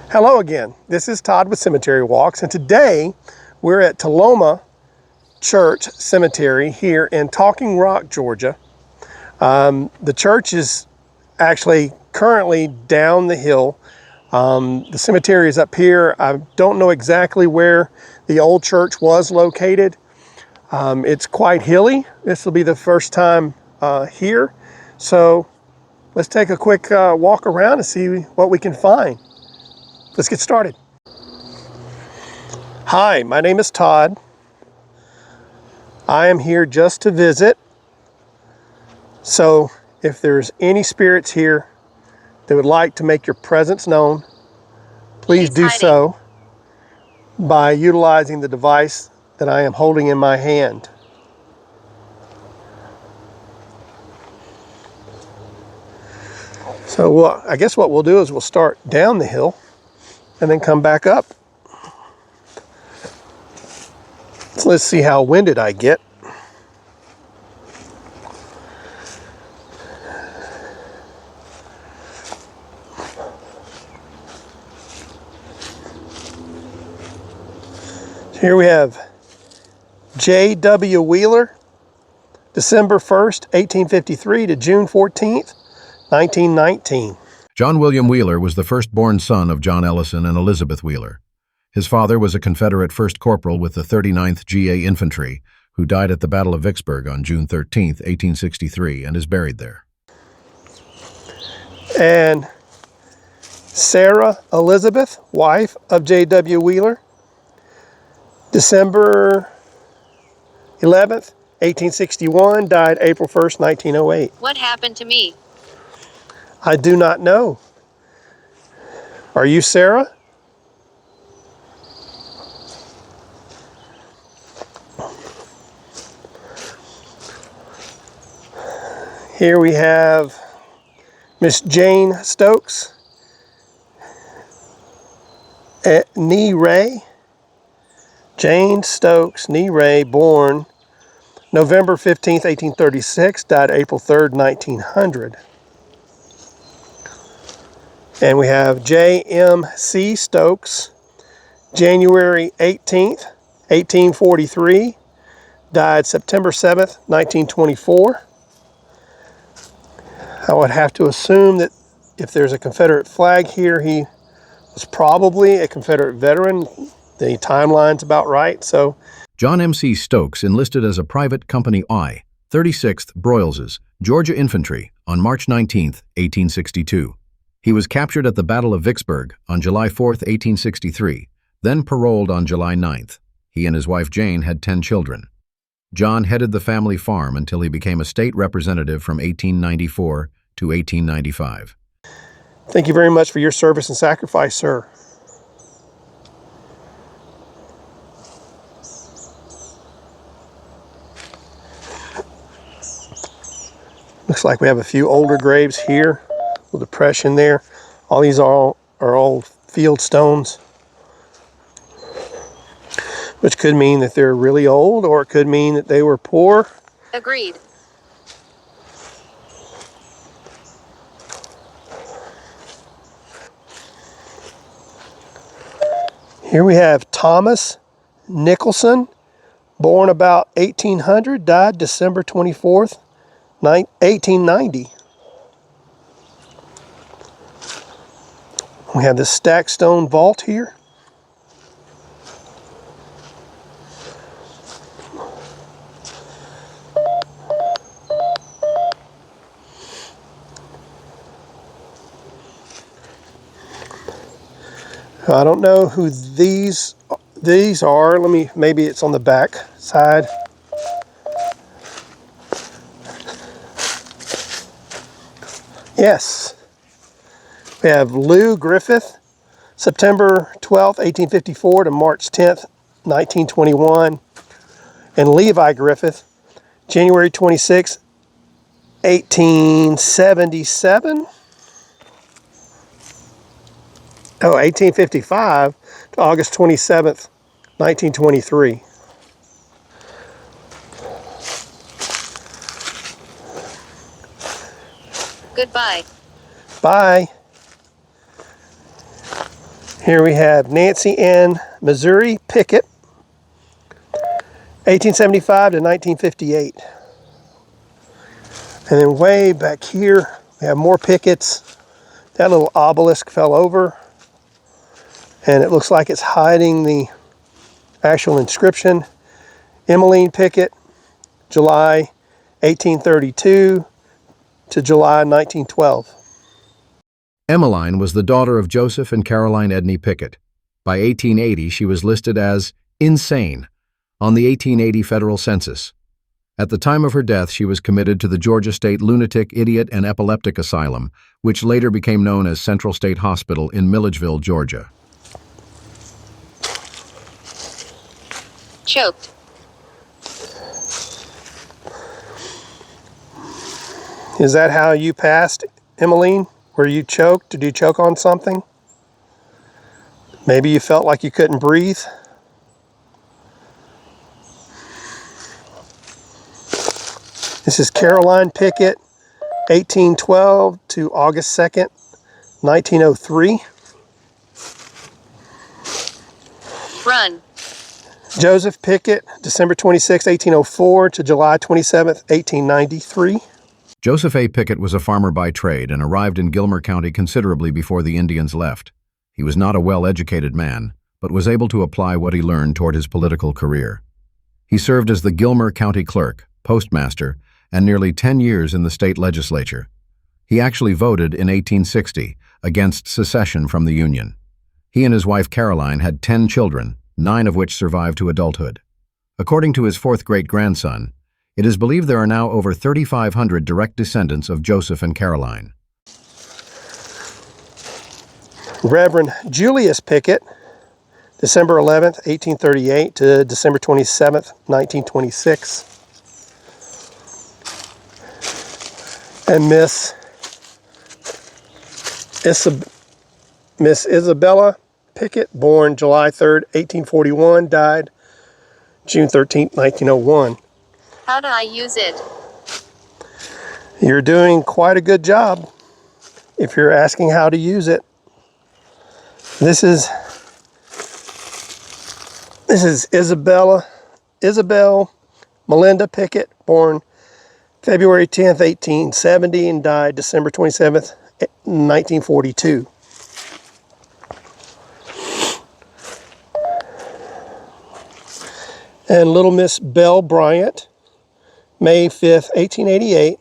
Hello again. This is Todd with Cemetery Walks, and today we're at Talona Church Cemetery here in Talking Rock, Georgia. The church is actually currently down the hill. The cemetery is up here. I don't know exactly where the old church was located. It's quite hilly. This will be the first time here. So let's take a quick walk around and see what we can find. Let's get started. Hi, my name is Todd. I am here just to visit. So if there's any spirits here that would like to make your presence known, please do so by utilizing the device that I am holding in my hand. So I guess what we'll do is we'll start down the hill and then come back up. So let's see how winded I get. Here we have J.W. Wheeler, December 1st, 1853 to June 14th, 1919. John William Wheeler was the firstborn son of John Ellison and Elizabeth Wheeler. His father was a Confederate first corporal with the 39th GA Infantry, who died at the Battle of Vicksburg on June 13, 1863, and is buried there. And Sarah Elizabeth, wife of J.W. Wheeler, December 11th, 1861, died April 1st, 1908. What happened to me? I do not know. Are you Sarah? Here we have Miss Jane Stokes, Nee Ray. Jane Stokes, Nee Ray, born November 15th, 1836, died April 3rd, 1900. And we have J.M.C. Stokes, January 18th, 1843, died September 7th, 1924. I would have to assume that if there's a Confederate flag here, he was probably a Confederate veteran. The timeline's about right, so. John M.C. Stokes enlisted as a Private Company I, 36th Broyleses, Georgia Infantry, on March 19, 1862. He was captured at the Battle of Vicksburg on July 4, 1863, then paroled on July 9th. He and his wife Jane had 10 children. John headed the family farm until he became a state representative from 1894 to 1895. Thank you very much for your service and sacrifice, sir. Looks like we have a few older graves here. A little depression there. All these are old field stones, which could mean that they're really old, or it could mean that they were poor. Agreed. Here we have Thomas Nicholson, born about 1800, died December 24th, 1890. We have this stacked stone vault here. I don't know who these are. Maybe it's on the back side. Yes. We have Lou Griffith, September 12th, 1854 to March 10th, 1921. And Levi Griffith, January 26th, 1877. 1855 to August 27th, 1923. Goodbye. Bye. Here we have Nancy Ann Missouri Pickett, 1875 to 1958. And then way back here, we have more Picketts. That little obelisk fell over, and it looks like it's hiding the actual inscription. Emmeline Pickett, July 1832 to July 1912. Emmeline was the daughter of Joseph and Caroline Edney Pickett. By 1880, she was listed as insane on the 1880 federal census. At the time of her death, she was committed to the Georgia State Lunatic, Idiot, and Epileptic Asylum, which later became known as Central State Hospital in Milledgeville, Georgia. Choked. Is that how you passed, Emmeline? Were you choked? Did you choke on something? Maybe you felt like you couldn't breathe? This is Caroline Pickett, 1812 to August 2nd, 1903. Run. Joseph Pickett, December 26, 1804 to July 27, 1893. Joseph A. Pickett was a farmer by trade and arrived in Gilmer County considerably before the Indians left. He was not a well-educated man, but was able to apply what he learned toward his political career. He served as the Gilmer County Clerk, postmaster, and nearly 10 years in the state legislature. He actually voted in 1860 against secession from the Union. He and his wife Caroline had 10 children, 9 of which survived to adulthood. According to his fourth great-grandson, it is believed there are now over 3,500 direct descendants of Joseph and Caroline. Reverend Julius Pickett, December 11th, 1838 to December 27th, 1926. And Miss Isabella Pickett, born July 3rd, 1841, died June 13th, 1901. How do I use it? You're doing quite a good job if you're asking how to use it. This is Isabel Melinda Pickett, born February 10th, 1870, and died December 27th, 1942. And Little Miss Belle Bryant, May 5th, 1888,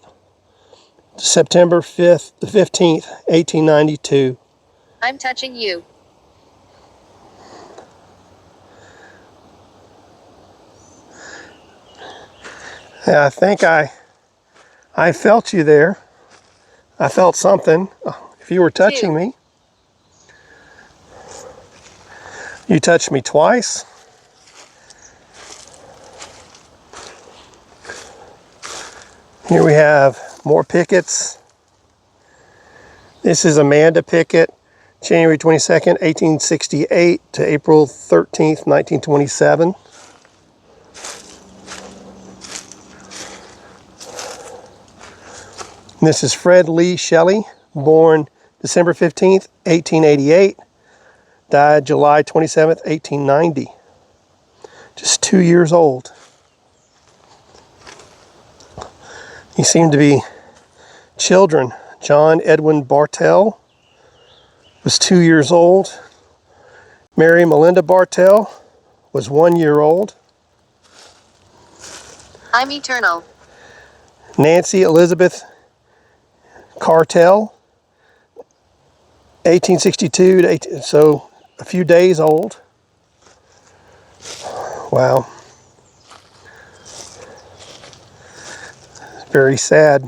September 5th, the 15th, 1892. I'm touching you. Yeah, I think I felt you there. I felt something. If you were touching me. You touched me twice. Here we have more Picketts. This is Amanda Pickett, January 22nd, 1868 to April 13th, 1927. This is Fred Lee Shelley, born December 15th, 1888, died July 27th, 1890. Just 2 years old. You seem to be children. John Edwin Bartell was 2 years old. Mary Melinda Bartell was 1 year old. I'm eternal. Nancy Elizabeth Cartel, 1862 to 18, so a few days old. Wow. Very sad.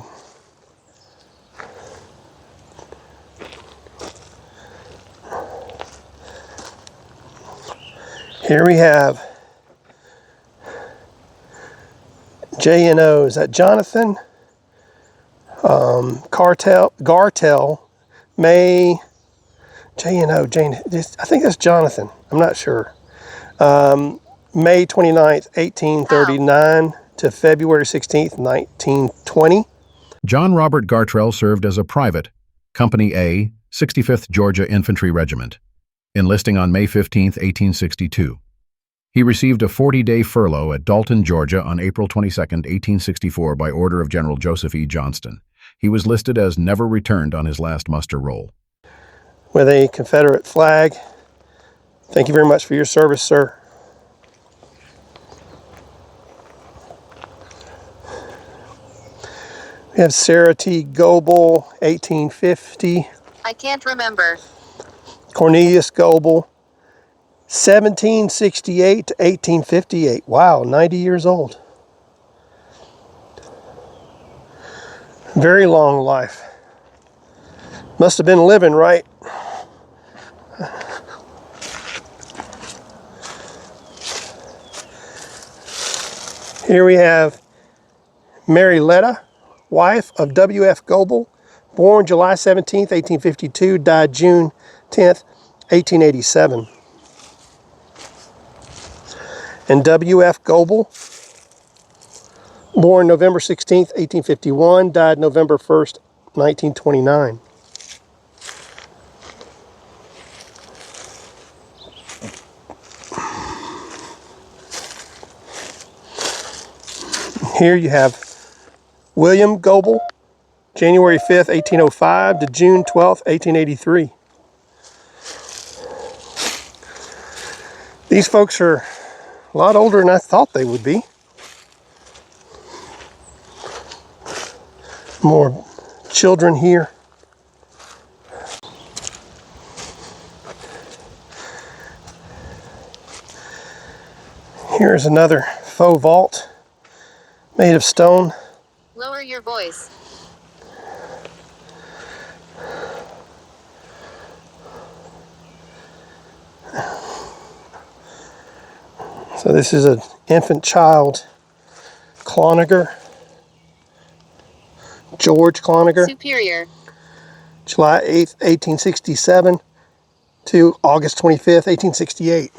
Here we have J&O. Is that Jonathan? Gartell, May, J&O, I think that's Jonathan. I'm not sure. May 29th, 1839 to February 16th, 1920. John Robert Gartrell served as a private, Company A, 65th Georgia Infantry Regiment. enlisting on May 15, 1862. He received a 40-day furlough at Dalton, Georgia on April 22, 1864 by order of General Joseph E. Johnston. He was listed as never returned on his last muster roll. With a Confederate flag. Thank you very much for your service, sir. We have Sarah T. Goebel, 1850. I can't remember. Cornelius Goebel, 1768 to 1858. Wow, 90 years old. Very long life. Must have been living, right? Here we have Mary Letta, wife of W.F. Goebel, born July 17, 1852, died June 10, 1887. And W.F. Goebel, born November 16, 1851, died November 1st, 1929. Here you have William Goebel, January 5th, 1805 to June 12th, 1883. These folks are a lot older than I thought they would be. More children here. Here's another faux vault made of stone. Lower your voice. So this is an infant child, Cloninger, George Cloninger, Superior. July 8th, 1867 to August 25th, 1868.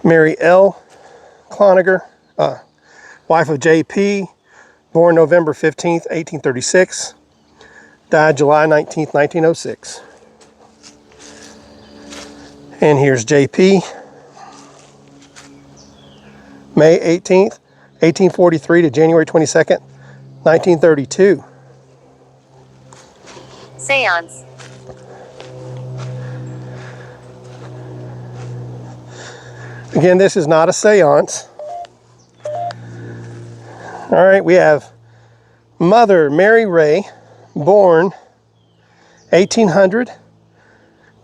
Mary L. Cloninger, wife of J.P., born November 15th, 1836, died July 19th, 1906. And here's J.P., May 18th, 1843 to January 22nd, 1932. Seance. Again, this is not a seance. All right, we have Mother Mary Ray, born 1800,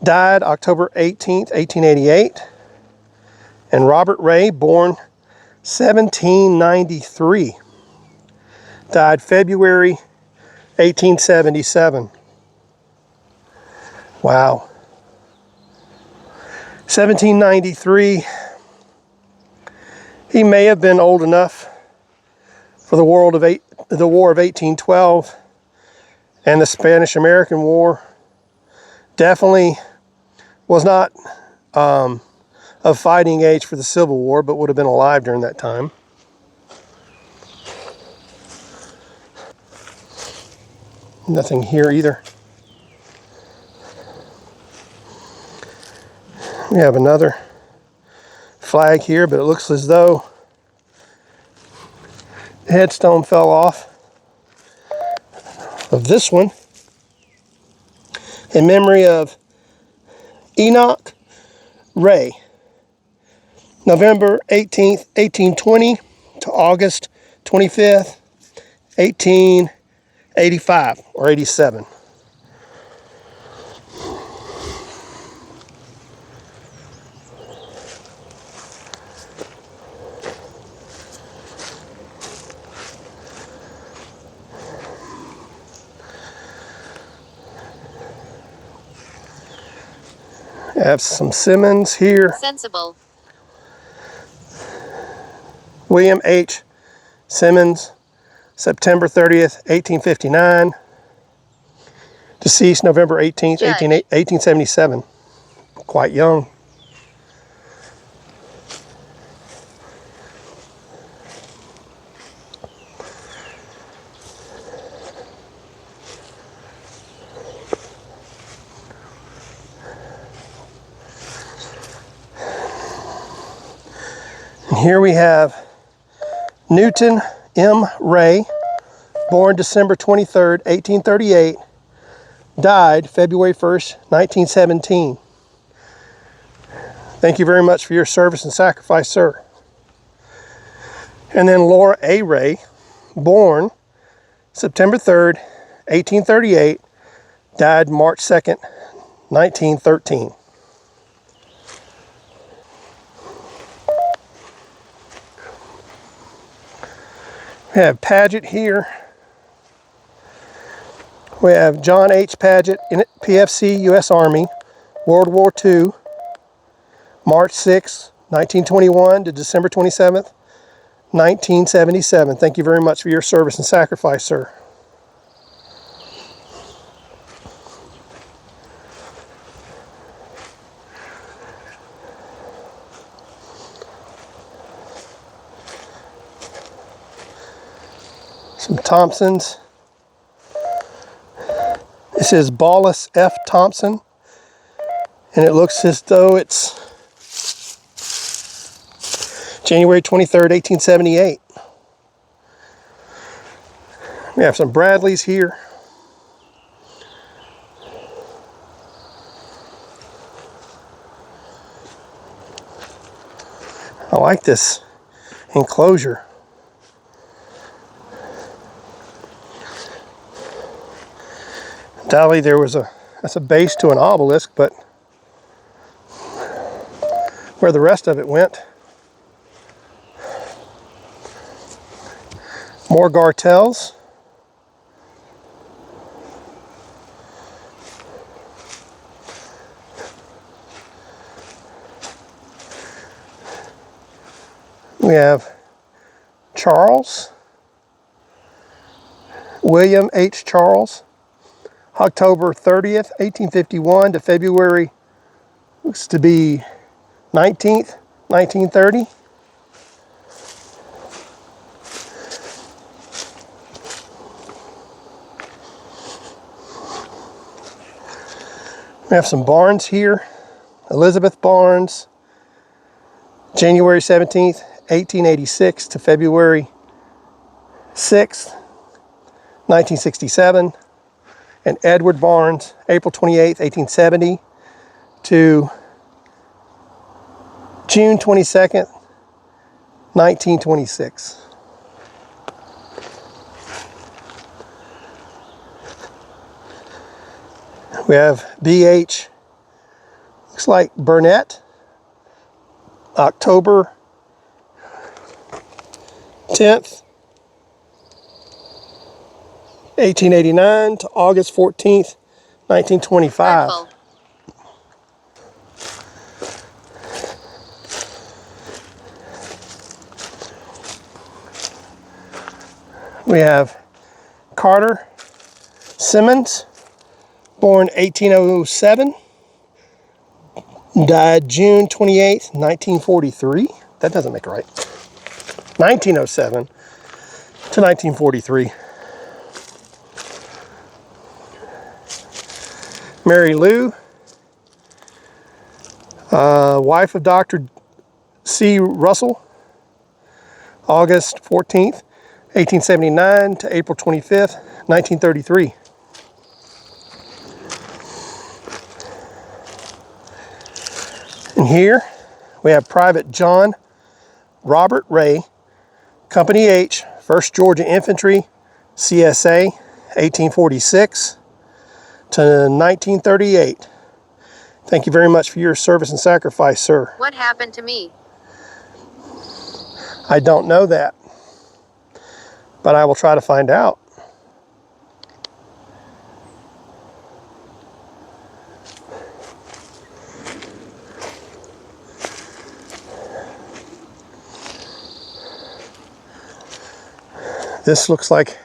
died October 18th, 1888. And Robert Ray, born 1793, died February 1877. Wow. 1793. He may have been old enough for the War of 1812 and the Spanish-American War. Definitely was not of fighting age for the Civil War, but would have been alive during that time. Nothing here either. We have another flag here, but it looks as though the headstone fell off of this one in memory of Enoch Ray, November 18th, 1820 to August 25th, 1885 or 87. I have some Simmons here. Sensible. William H. Simmons, September 30th, 1859. Deceased November 18th, Judge. 1877. Quite young. Here we have Newton M. Ray, born December 23rd, 1838, died February 1st, 1917. Thank you very much for your service and sacrifice, sir. And then Laura A. Ray, born September 3rd, 1838, died March 2nd, 1913. We have Paget here. We have John H. Paget, PFC, U.S. Army, World War II, March 6, 1921 to December 27th, 1977. Thank you very much for your service and sacrifice, sir. Some Thompsons. This is Ballas F. Thompson, and it looks as though it's January 23rd, 1878. We have some Bradleys here. I like this enclosure. Dolly, that's a base to an obelisk, but where the rest of it went. More Gartels. We have Charles, William H. Charles, October 30th, 1851 to February, looks to be 19th, 1930. We have some Barnes here. Elizabeth Barnes, January 17th, 1886 to February 6th, 1967. And Edward Barnes, April 28th, 1870 to June 22nd, 1926. We have B.H., looks like Burnett, October 10th, 1889 to August 14th, 1925. Hurtful. We have Carter Simmons, born 1807, died June 28th, 1943. That doesn't make it right. 1907 to 1943. Mary Lou, wife of Dr. C. Russell, August 14th, 1879 to April 25th, 1933. And here we have Private John Robert Ray, Company H, 1st Georgia Infantry, CSA, 1846 to 1938. Thank you very much for your service and sacrifice, sir. What happened to me? I don't know that, but I will try to find out. This looks like,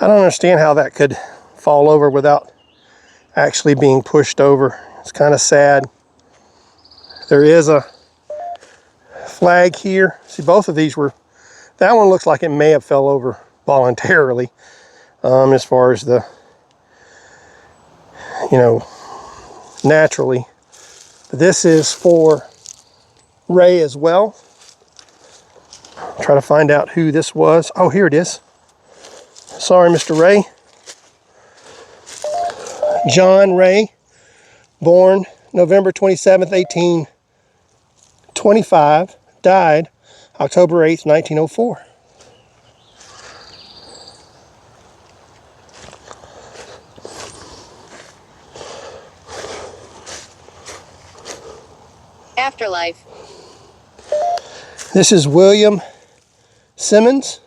I don't understand how that could fall over without actually being pushed over. It's kind of sad. There is a flag here. See, both of these were, that one looks like it may have fell over voluntarily, as far as the, naturally. But this is for Ray as well. Try to find out who this was. Oh, here it is. Sorry, Mr. Ray. John Ray, born November 27th, 1825, died October 8th, 1904. Afterlife. This is William Simmons,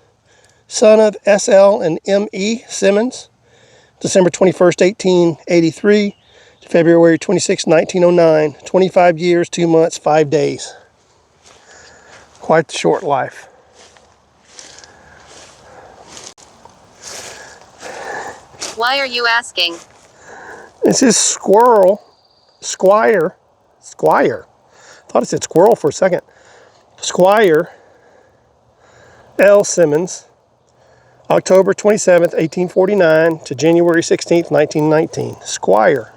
son of S.L. and M.E. Simmons, December 21st, 1883 to February 26, 1909. 25 years, 2 months, 5 days. Quite the short life. Why are you asking? This is Squire. Thought it said squirrel for a second. Squire L. Simmons, October 27th, 1849 to January 16th, 1919. Squire.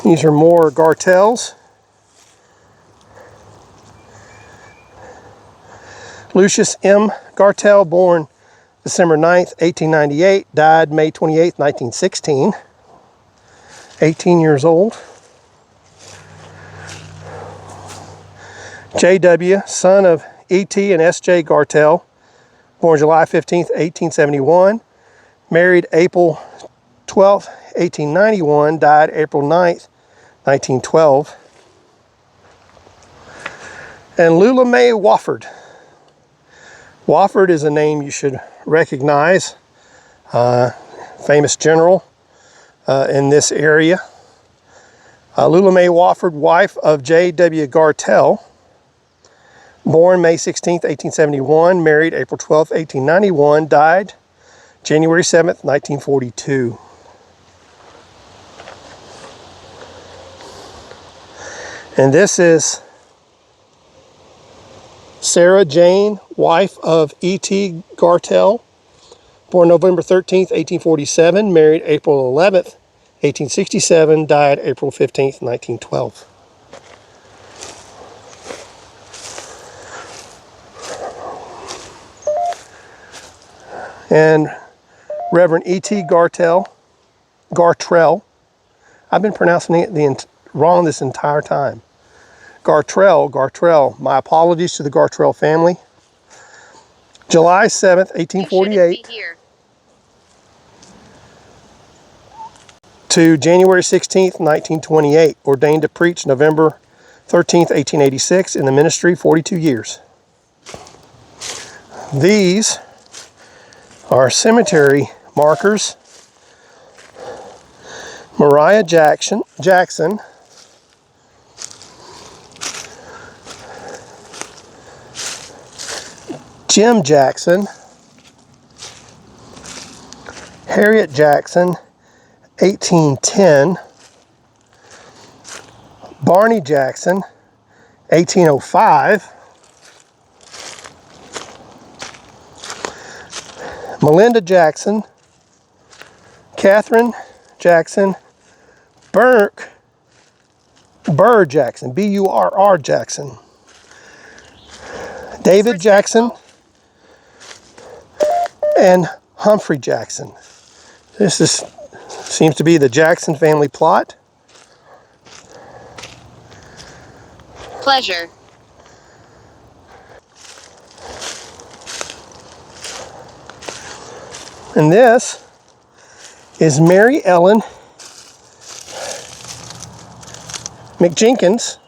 These are more Gartels. Lucius M. Gartel, born December 9th, 1898, died May 28th, 1916. 18 years old. J.W., son of E.T. and S.J. Gartel, born July 15th, 1871, married April 12th, 1891, died April 9th, 1912. And Lula Mae Wofford. Wofford is a name you should recognize. Famous general in this area. Lula Mae Wofford, wife of J.W. Gartel, born May 16th, 1871, married April 12th, 1891, died January 7th, 1942. And this is Sarah Jane, wife of E.T. Gartel, born November 13th, 1847, married April 11th, 1867, died April 15th, 1912. And Reverend E.T. Gartrell. I've been pronouncing it wrong this entire time. Gartrell. My apologies to the Gartrell family. July 7th, 1848 to January 16th, 1928. Ordained to preach November 13th, 1886 in the ministry, 42 years. These are cemetery markers. Mariah Jackson, Jim Jackson, Harriet Jackson, 1810, Barney Jackson, 1805, Melinda Jackson, Catherine Jackson, Burr Jackson, B-U-R-R Jackson, David Jackson, and Humphrey Jackson. This seems to be the Jackson family plot. Pleasure. And this is Mary Ellen McJunkins,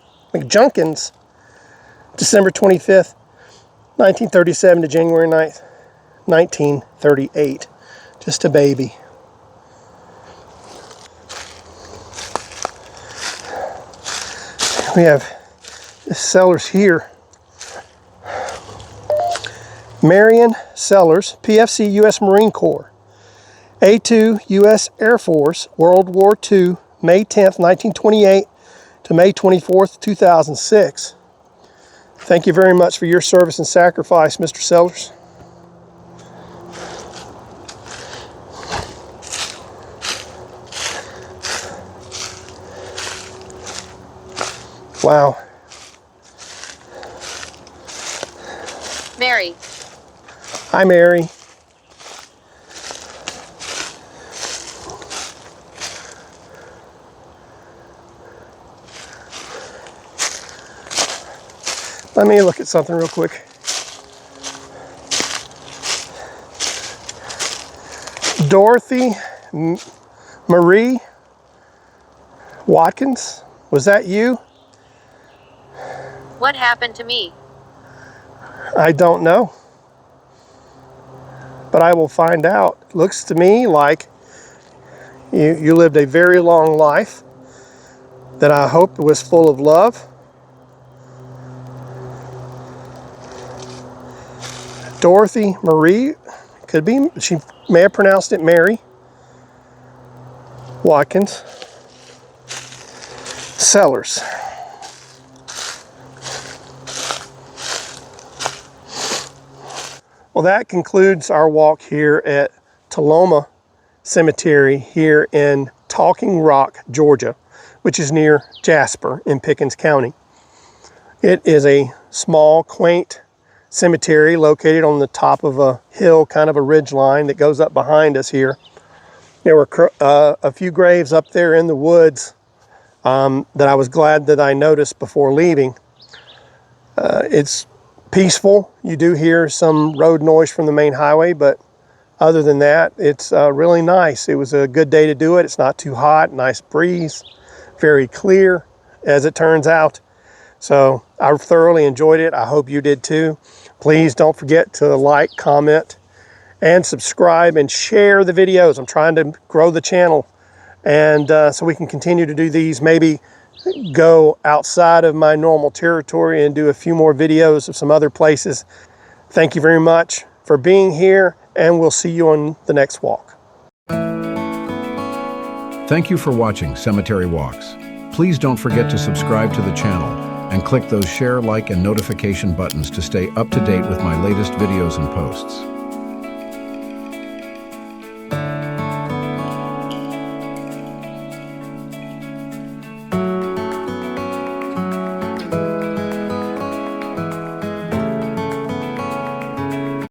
December 25th, 1937 to January 9th, 1938. Just a baby. We have Sellers here. Marion Sellers, PFC, U.S. Marine Corps. A2 U.S. Air Force, World War II, May 10th, 1928 to May 24th, 2006. Thank you very much for your service and sacrifice, Mr. Sellers. Wow. Mary. Hi, Mary. Let me look at something real quick. Dorothy Marie Watkins, was that you? What happened to me? I don't know, but I will find out. It looks to me like you lived a very long life that I hope was full of love. Dorothy Marie, could be, she may have pronounced it Mary Watkins Sellers. Well, that concludes our walk here at Talona Cemetery here in Talking Rock, Georgia, which is near Jasper in Pickens County. It is a small, quaint cemetery located on the top of a hill, kind of a ridge line that goes up behind us here. There were a few graves up there in the woods that I was glad that I noticed before leaving. It's peaceful. You do hear some road noise from the main highway, but other than that, it's really nice. It was a good day to do it. It's not too hot, nice breeze, very clear as it turns out. So I thoroughly enjoyed it. I hope you did too. Please don't forget to like, comment, and subscribe and share the videos. I'm trying to grow the channel, and so we can continue to do these, maybe go outside of my normal territory and do a few more videos of some other places. Thank you very much for being here, and we'll see you on the next walk. Thank you for watching Cemetery Walks. Please don't forget to subscribe to the channel and click those share, like, and notification buttons to stay up to date with my latest videos and posts.